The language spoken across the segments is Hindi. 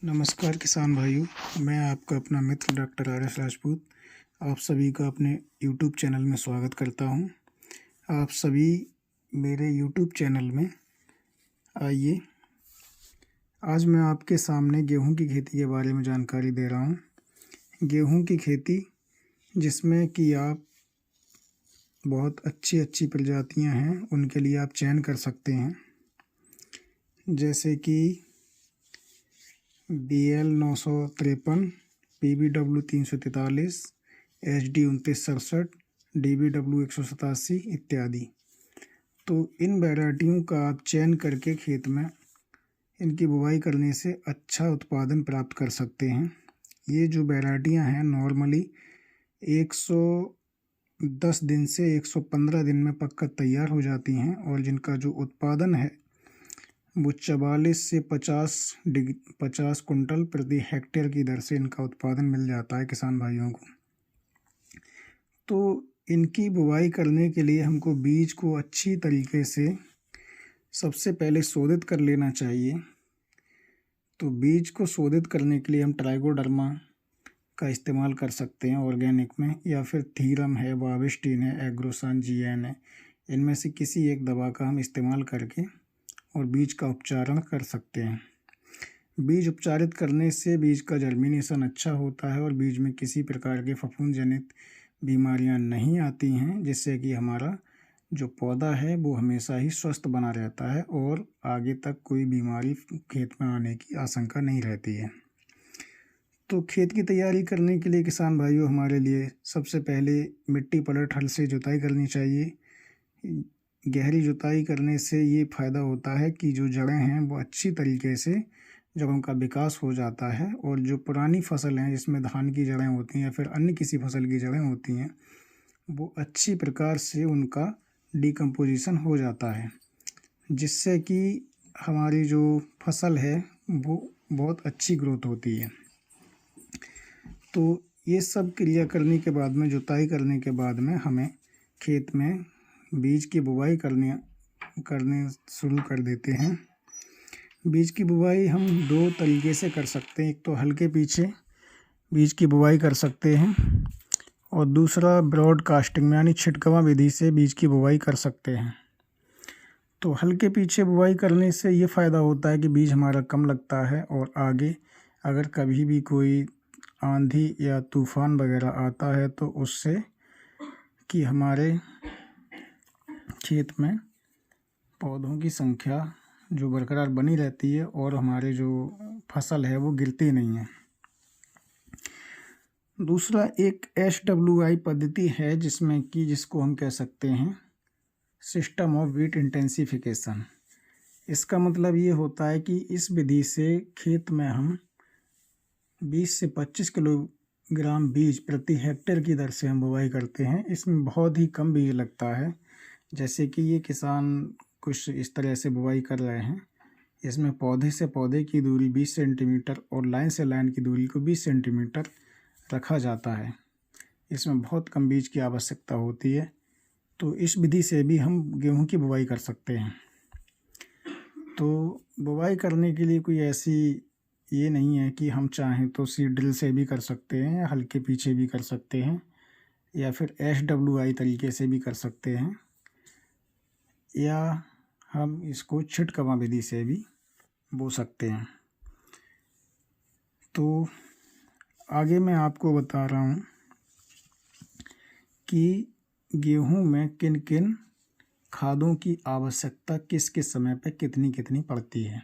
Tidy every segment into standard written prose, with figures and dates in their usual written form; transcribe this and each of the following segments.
नमस्कार किसान भाइयों, मैं आपका अपना मित्र डॉक्टर आर एस राजपूत आप सभी का अपने यूट्यूब चैनल में स्वागत करता हूं। आप सभी मेरे यूट्यूब चैनल में आइए। आज मैं आपके सामने गेहूं की खेती के बारे में जानकारी दे रहा हूं। गेहूं की खेती जिसमें कि आप बहुत अच्छी प्रजातियां हैं, उनके लिए आप चयन कर सकते हैं, जैसे कि BL 953, PBW 343, HD 2967, DBW 187 इत्यादि। तो इन वैरायटियों का आप चयन करके खेत में इनकी बुवाई करने से अच्छा उत्पादन प्राप्त कर सकते हैं। ये जो वैरायटियां हैं नॉर्मली 110 दिन से 115 दिन में पककर तैयार हो जाती हैं और जिनका जो उत्पादन है वो 44 से 50 कुंटल प्रति हेक्टेयर की दर से इनका उत्पादन मिल जाता है किसान भाइयों को। तो इनकी बुवाई करने के लिए हमको बीज को अच्छी तरीके से सबसे पहले शोधित कर लेना चाहिए। तो बीज को शोधित करने के लिए हम ट्राइकोडर्मा का इस्तेमाल कर सकते हैं ऑर्गेनिक में, या फिर थीरम है, वाविस्टिन है, एग्रोसान GN है। इनमें से किसी एक दवा का हम इस्तेमाल करके और बीज का उपचारण कर सकते हैं। बीज उपचारित करने से बीज का जर्मिनेशन अच्छा होता है और बीज में किसी प्रकार के फफूंद जनित बीमारियां नहीं आती हैं, जिससे कि हमारा जो पौधा है वो हमेशा ही स्वस्थ बना रहता है और आगे तक कोई बीमारी खेत में आने की आशंका नहीं रहती है। तो खेत की तैयारी करने के लिए किसान भाइयों हमारे लिए सबसे पहले मिट्टी पलट हल से जुताई करनी चाहिए। गहरी जुताई करने से ये फ़ायदा होता है कि जो जड़ें हैं वो अच्छी तरीके से जब उनका विकास हो जाता है, और जो पुरानी फसल हैं जिसमें धान की जड़ें होती हैं या फिर अन्य किसी फसल की जड़ें होती हैं वो अच्छी प्रकार से उनका डिकम्पोजिशन हो जाता है, जिससे कि हमारी जो फसल है वो बहुत अच्छी ग्रोथ होती है। तो ये सब क्रिया करने के बाद में, जुताई करने के बाद में हमें खेत में बीज की बुवाई करने शुरू कर देते हैं। बीज की बुवाई हम दो तरीके से कर सकते हैं। एक तो हल्के पीछे बीज की बुवाई कर सकते हैं और दूसरा ब्रॉडकास्टिंग यानी छिटकवा विधि से बीज की बुवाई कर सकते हैं। तो हल्के पीछे बुवाई करने से ये फ़ायदा होता है कि बीज हमारा कम लगता है और आगे अगर कभी भी कोई आंधी या तूफान वगैरह आता है तो उससे कि हमारे खेत में पौधों की संख्या जो बरकरार बनी रहती है और हमारे जो फसल है वो गिरती नहीं है। दूसरा एक SWI पद्धति है जिसको हम कह सकते हैं सिस्टम ऑफ वीट इंटेंसिफिकेशन। इसका मतलब ये होता है कि इस विधि से खेत में हम 20 से 25 किलोग्राम बीज प्रति हेक्टेयर की दर से हम बुवाई करते हैं। इसमें बहुत ही कम बीज लगता है। जैसे कि ये किसान कुछ इस तरह से बुवाई कर रहे हैं। इसमें पौधे से पौधे की दूरी 20 सेंटीमीटर और लाइन से लाइन की दूरी को 20 सेंटीमीटर रखा जाता है। इसमें बहुत कम बीज की आवश्यकता होती है। तो इस विधि से भी हम गेहूं की बुवाई कर सकते हैं। तो बुवाई करने के लिए कोई ऐसी ये नहीं है कि हम चाहें तो सीड ड्रिल से भी कर सकते हैं, या हल्के पीछे भी कर सकते हैं, या फिर SWI तरीके से भी कर सकते हैं, या हम इसको छिटकवा विधि से भी बो सकते हैं। तो आगे मैं आपको बता रहा हूँ कि गेहूं में किन किन खादों की आवश्यकता किस किस समय पर कितनी पड़ती है।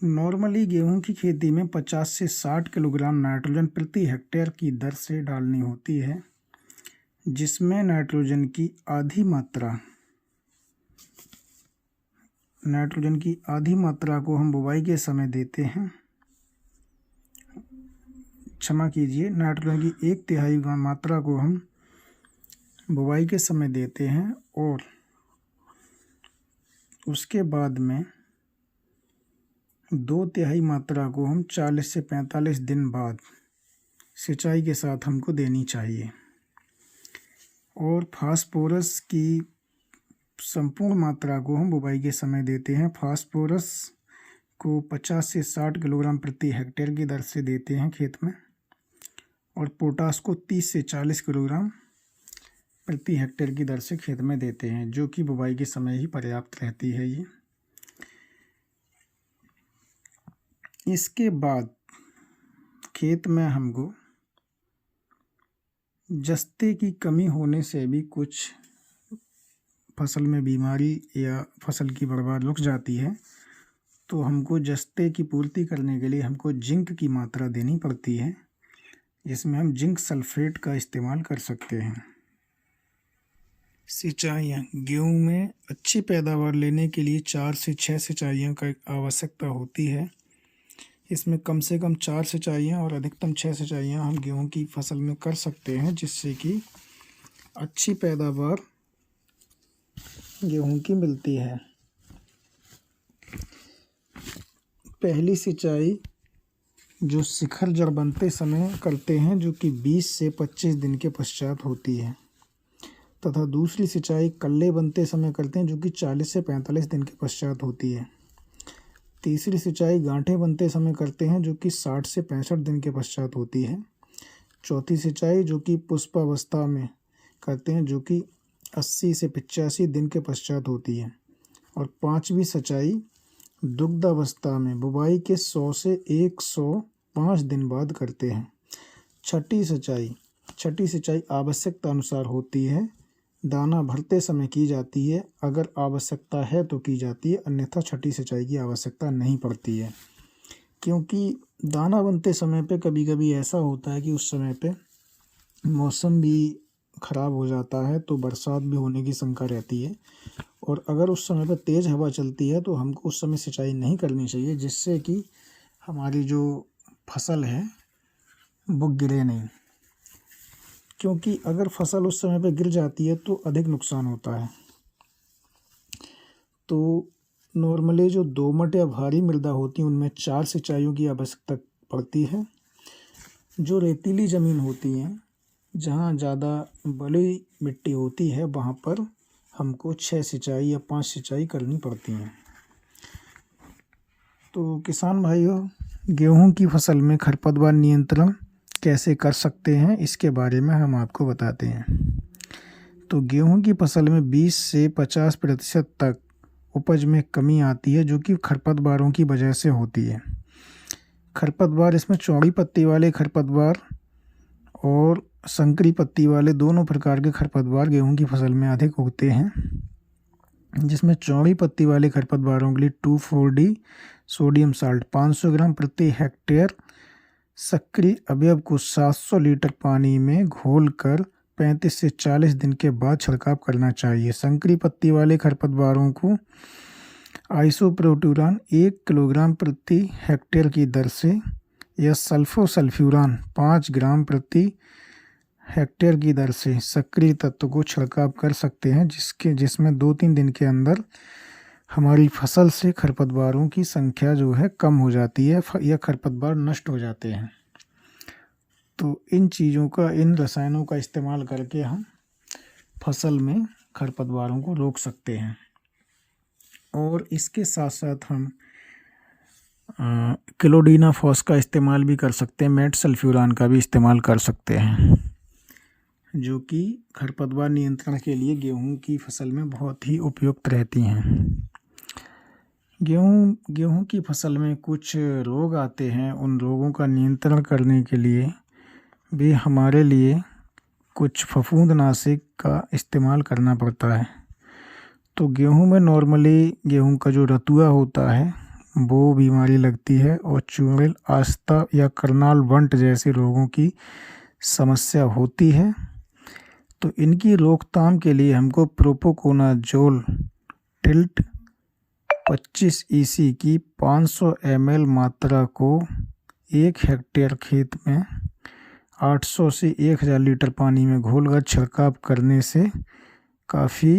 नॉर्मली गेहूं की खेती में 50 से 60 किलोग्राम नाइट्रोजन प्रति हेक्टेयर की दर से डालनी होती है, जिसमें नाइट्रोजन की आधी मात्रा को हम बुवाई के समय देते हैं। क्षमा कीजिए, नाइट्रोजन की 1/3 मात्रा को हम बुवाई के समय देते हैं और उसके बाद में 2/3 मात्रा को हम 40 से 45 दिन बाद सिंचाई के साथ हमको देनी चाहिए। और फास्फोरस की संपूर्ण मात्रा को हम बुवाई के समय देते हैं। फास्फोरस को 50 से 60 किलोग्राम प्रति हेक्टेयर की दर से देते हैं खेत में, और पोटास को 30 से 40 किलोग्राम प्रति हेक्टेयर की दर से खेत में देते हैं, जो कि बुवाई के समय ही पर्याप्त रहती है ये। इसके बाद खेत में हमको जस्ते की कमी होने से भी कुछ फसल में बीमारी या फसल की बर्बाद रुक जाती है, तो हमको जस्ते की पूर्ति करने के लिए हमको जिंक की मात्रा देनी पड़ती है, जिसमें हम जिंक सल्फेट का इस्तेमाल कर सकते हैं। सिंचाइयाँ: गेहूँ में अच्छी पैदावार लेने के लिए 4 से 6 सिंचाइयों का आवश्यकता होती है। इसमें कम से कम 4 सिंचाइयाँ और अधिकतम 6 सिंचाइयाँ हम गेहूँ की फसल में कर सकते हैं, जिससे कि अच्छी पैदावार गेहूँ की मिलती है। पहली सिंचाई जो शिखर जड़ बनते समय करते हैं, जो कि 20 से 25 दिन के पश्चात होती है, तथा दूसरी सिंचाई कल्ले बनते समय करते हैं, जो कि 40 से 45 दिन के पश्चात होती है। तीसरी सिंचाई गांठें बनते समय करते हैं, जो कि 60 से 65 दिन के पश्चात होती है। चौथी सिंचाई जो कि पुष्पावस्था में करते हैं, जो कि 80 से 85 दिन के पश्चात होती है। और पांचवी सिंचाई दुग्धावस्था में बुवाई के 100 से 105 दिन बाद करते हैं। छठी सिंचाई आवश्यकता अनुसार होती है, दाना भरते समय की जाती है, अगर आवश्यकता है तो की जाती है, अन्यथा छठी सिंचाई की आवश्यकता नहीं पड़ती है। क्योंकि दाना बनते समय पे कभी कभी ऐसा होता है कि उस समय पे मौसम भी ख़राब हो जाता है, तो बरसात भी होने की शंका रहती है, और अगर उस समय पे तेज़ हवा चलती है तो हमको उस समय सिंचाई नहीं करनी चाहिए, जिससे कि हमारी जो फसल है वो गिरे नहीं। क्योंकि अगर फसल उस समय पे गिर जाती है तो अधिक नुकसान होता है। तो नॉर्मली जो दोमट या भारी मृदा होती है उनमें 4 सिंचाइयों की आवश्यकता पड़ती है। जो रेतीली ज़मीन होती है, जहाँ ज़्यादा बलुई मिट्टी होती है, वहाँ पर हमको 6 सिंचाई या 5 सिंचाई करनी पड़ती हैं। तो किसान भाइयों, गेहूं की फसल में खरपतवार नियंत्रण कैसे कर सकते हैं, इसके बारे में हम आपको बताते हैं। तो गेहूं की फसल में 20 से 50% तक उपज में कमी आती है, जो कि खरपतवारों की वजह से होती है। खरपतवार इसमें चौड़ी पत्ती वाले खरपतवार और संकरी पत्ती वाले दोनों प्रकार के खरपतवार गेहूं की फसल में अधिक उगते हैं, जिसमें चौड़ी पत्ती वाले खरपतवारों के लिए 2,4-D सोडियम साल्ट 500 ग्राम प्रति हेक्टेयर सक्रिय अवयव को 700 लीटर पानी में घोलकर 35 से 40 दिन के बाद छिड़काव करना चाहिए। संकरी पत्ती वाले खरपतवारों को आइसोप्रोट्यूरान 1 किलोग्राम प्रति हेक्टेयर की दर से या सल्फोसल्फ्यूरान 5 ग्राम प्रति हेक्टेयर की दर से सक्रिय तत्व को छिड़काव कर सकते हैं, जिसमें 2-3 दिन के अंदर हमारी फसल से खरपतवारों की संख्या जो है कम हो जाती है या खरपतवार नष्ट हो जाते हैं। तो इन रसायनों का इस्तेमाल करके हम फसल में खरपतवारों को रोक सकते हैं। और इसके साथ साथ हम क्लोडिनाफॉस का इस्तेमाल भी कर सकते हैं, मेट सल्फ्यूरान का भी इस्तेमाल कर सकते हैं, जो कि खरपतवार नियंत्रण के लिए गेहूं की फसल में बहुत ही उपयुक्त रहती हैं। गेहूं की फसल में कुछ रोग आते हैं, उन रोगों का नियंत्रण करने के लिए भी हमारे लिए कुछ फफूंदनाशक का इस्तेमाल करना पड़ता है। तो गेहूं में नॉर्मली गेहूं का जो रतुआ होता है वो बीमारी लगती है, और चूड़ेल, आस्ता या करनाल वंट जैसे रोगों की समस्या होती है। तो इनकी रोकथाम के लिए हमको प्रोपोकोनाजोल टिल्ट 25 EC की 500 ml मात्रा को 1 हेक्टेयर खेत में 800 से 1000 लीटर पानी में घोलकर छिड़काव करने से काफ़ी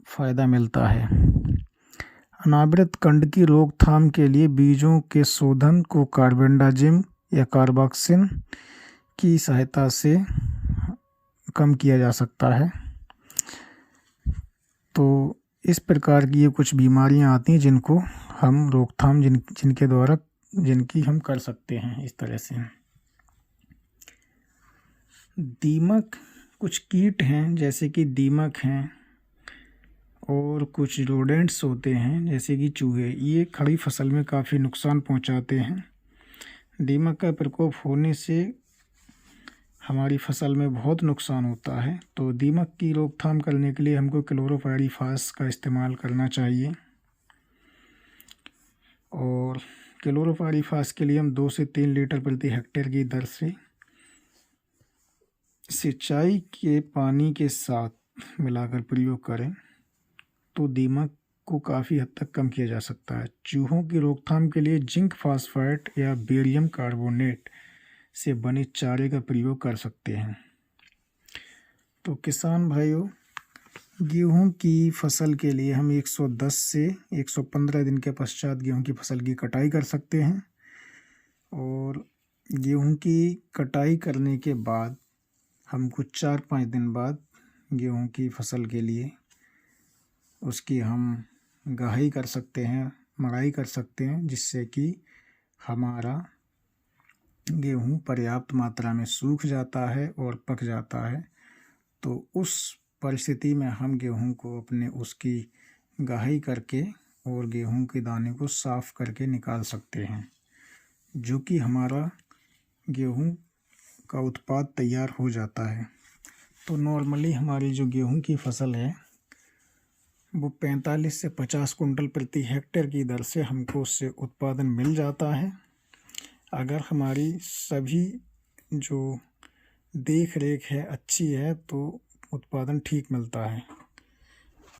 फ़ायदा मिलता है। अनावृत कंड की रोकथाम के लिए बीजों के शोधन को कार्बेंडाजिम या कार्बोक्सिन की सहायता से कम किया जा सकता है। तो इस प्रकार की ये कुछ बीमारियां आती हैं जिनको हम रोकथाम जिनकी हम कर सकते हैं इस तरह से। दीमक कुछ कीट हैं जैसे कि दीमक हैं और कुछ रोडेंट्स होते हैं जैसे कि चूहे, ये खड़ी फसल में काफ़ी नुकसान पहुंचाते हैं। दीमक का प्रकोप होने से हमारी फसल में बहुत नुकसान होता है। तो दीमक की रोकथाम करने के लिए हमको क्लोरोपाइरीफास का इस्तेमाल करना चाहिए। और क्लोरोपाइरीफास के लिए हम 2 से 3 लीटर प्रति हेक्टेयर की दर से सिंचाई के पानी के साथ मिलाकर प्रयोग करें तो दीमक को काफ़ी हद तक कम किया जा सकता है। चूहों की रोकथाम के लिए जिंक फास्फेट या बेरियम कार्बोनेट से बने चारे का प्रयोग कर सकते हैं। तो किसान भाइयों, गेहूं की फसल के लिए हम 110 से 115 दिन के पश्चात गेहूं की फसल की कटाई कर सकते हैं। और गेहूं की कटाई करने के बाद हम कुछ 4-5 दिन बाद गेहूं की फसल के लिए उसकी हम गहाई कर सकते हैं, मड़ाई कर सकते हैं, जिससे कि हमारा गेहूं पर्याप्त मात्रा में सूख जाता है और पक जाता है। तो उस परिस्थिति में हम गेहूं को उसकी गहाई करके और गेहूं के दाने को साफ करके निकाल सकते हैं, जो कि हमारा गेहूं का उत्पाद तैयार हो जाता है। तो नॉर्मली हमारी जो गेहूं की फसल है वो 45 से 50 कुंटल प्रति हेक्टेयर की दर से हमको उससे उत्पादन मिल जाता है, अगर हमारी सभी जो देख रेख है अच्छी है तो उत्पादन ठीक मिलता है।